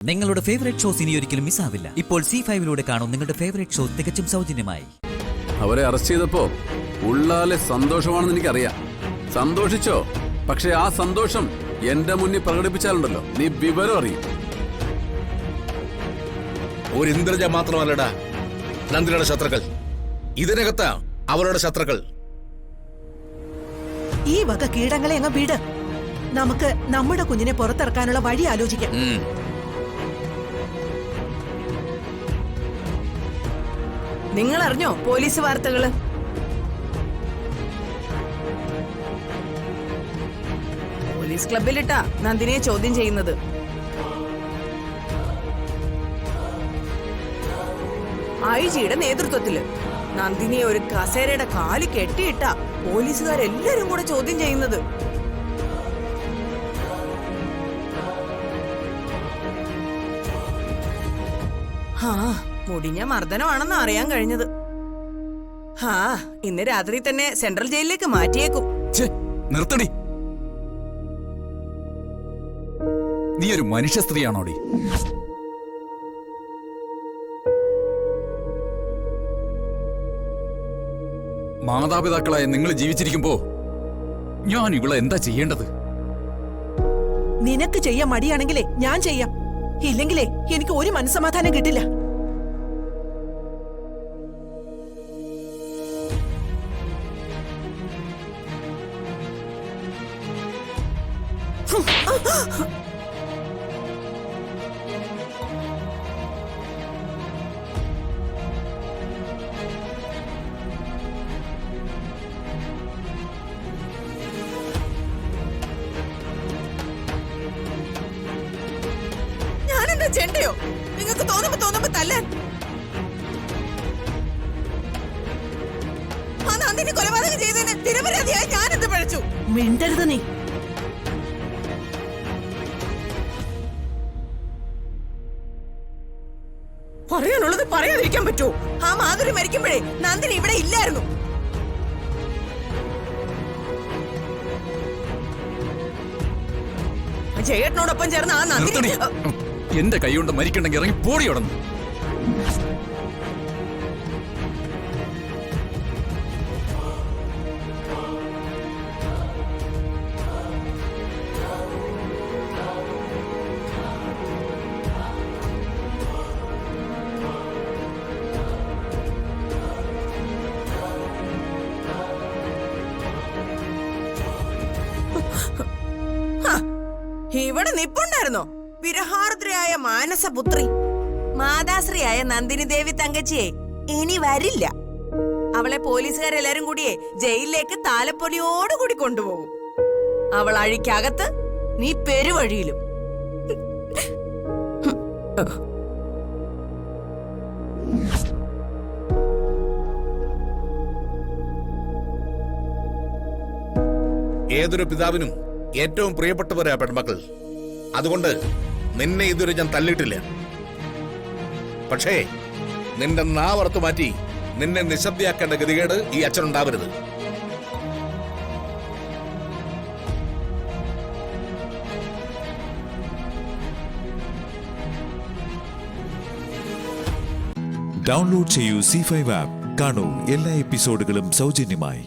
നിങ്ങളുടെ favourite shows ഇനി ഒരിക്കലും മിസ്സാവില്ല. ഇപ്പോൾ C5 കാണും നിങ്ങളുടെ ഫേവറേറ്റ് ഷോ തികച്ചും സൗജന്യമായി. അവരെ അറസ്റ്റ് ചെയ്തപ്പോ ഉള്ളാലെ സന്തോഷമാണെന്ന് എനിക്കറിയാം. സന്തോഷിച്ചോ? പക്ഷെ ആ സന്തോഷം എന്റെ മുന്നിൽ പ്രകടിപ്പിച്ചാലുണ്ടല്ലോ, നീ വിവരം അറിയും. ഒരു ഇന്ദ്രജ മാത്രമല്ലടാ നന്ദിനിയുടെ ശത്രുക്കൾ. ഇതിനകത്താ അവരുടെ ശത്രുക്കൾ. ഈ വക കീടങ്ങളെ അങ്ങ് വിട്. നമുക്ക് നമ്മുടെ കുഞ്ഞിനെ പുറത്തിറക്കാനുള്ള വഴി ആലോചിക്കാം. നിങ്ങൾ അറിഞ്ഞോ പോലീസ് വാർത്തകള്? പോലീസ് ക്ലബിലിട്ടാ നന്ദിനിയെ ചോദ്യം ചെയ്യുന്നത്. IG-യുടെ നേതൃത്വത്തില് നന്ദിനിയെ ഒരു കസേരയുടെ കാല് കെട്ടിയിട്ടാ പോലീസുകാരെല്ലാരും കൂടെ ചോദ്യം ചെയ്യുന്നത്. മുടിഞ്ഞ മർദ്ദനമാണെന്ന് അറിയാൻ കഴിഞ്ഞത്. ഇന്ന് രാത്രി തന്നെ സെൻട്രൽ ജയിലിലേക്ക് മാറ്റിയേക്കും. നിർത്തടി. നീ ഒരു മനുഷ്യ സ്ത്രീയാണോടി? മാതാപിതാക്കളായ നിങ്ങൾ ജീവിച്ചിരിക്കുമ്പോ ഞാൻ ഇവിടെ എന്താ ചെയ്യേണ്ടത്? നിനക്ക് ചെയ്യാൻ മടിയാണെങ്കിലേ ഞാൻ ചെയ്യാം. ഇല്ലെങ്കിലേ എനിക്ക് ഒരു മനസ്സമാധാനം കിട്ടില്ല. ഞാനെന്താ ചെണ്ടയോ? നിങ്ങൾക്ക് തോന്നുമ്പോ തല്ലാൻ. ആ നന്ദിനി കൊലപാതകം ചെയ്തതിന് നിരപരാധിയായി ഞാനെന്ത് പഴിച്ചു? മിണ്ടരുത് നീ. പറയാനുള്ളത് പറയാതിരിക്കാൻ പറ്റുമോ? ആ മാധുരി മരിക്കുമ്പോഴേ നന്ദിനി ഇവിടെ ഇല്ലായിരുന്നു. ജയേട്ടനോടൊപ്പം ചേർന്ന് ആ നന്ദിനി എന്റെ കൈ കൊണ്ട് മരിക്കണ്ടെങ്കിൽ ഇറങ്ങി പോടി ഉടന്നു. ഇവിടെ നിപ്പുണ്ടായിരുന്നോ വിരഹാർദ്രയായ മാനസപുത്രി? മാതാശ്രീയായ നന്ദിനി ദേവി തങ്കച്ചിയെ ഇനി വരില്ല. അവളെ പോലീസുകാരെല്ലാരും കൂടിയേ ജയിലിലേക്ക് താലപ്പൊലിയോടുകൂടി കൊണ്ടുപോകും. അവൾ അഴിക്കകത്ത്, നീ പെരുവഴിയിലും. ഏതൊരു പിതാവിനും ഏറ്റവും പ്രിയപ്പെട്ടവരാ പെൺമക്കൾ. അതുകൊണ്ട് നിന്നെ ഇതുവരെ ഞാൻ തല്ലിയിട്ടില്ല. പക്ഷേ നിന്റെ നാവറുത്ത് മാറ്റി നിന്നെ നിശബ്ദയാക്കേണ്ട ഗതികേട് ഈ അച്ഛനുണ്ടാവരുത്. ഡൗൺലോഡ് ചെയ്യൂ C5 ആപ്പ്. കാണൂ എല്ലാ എപ്പിസോഡുകളും സൗജന്യമായി.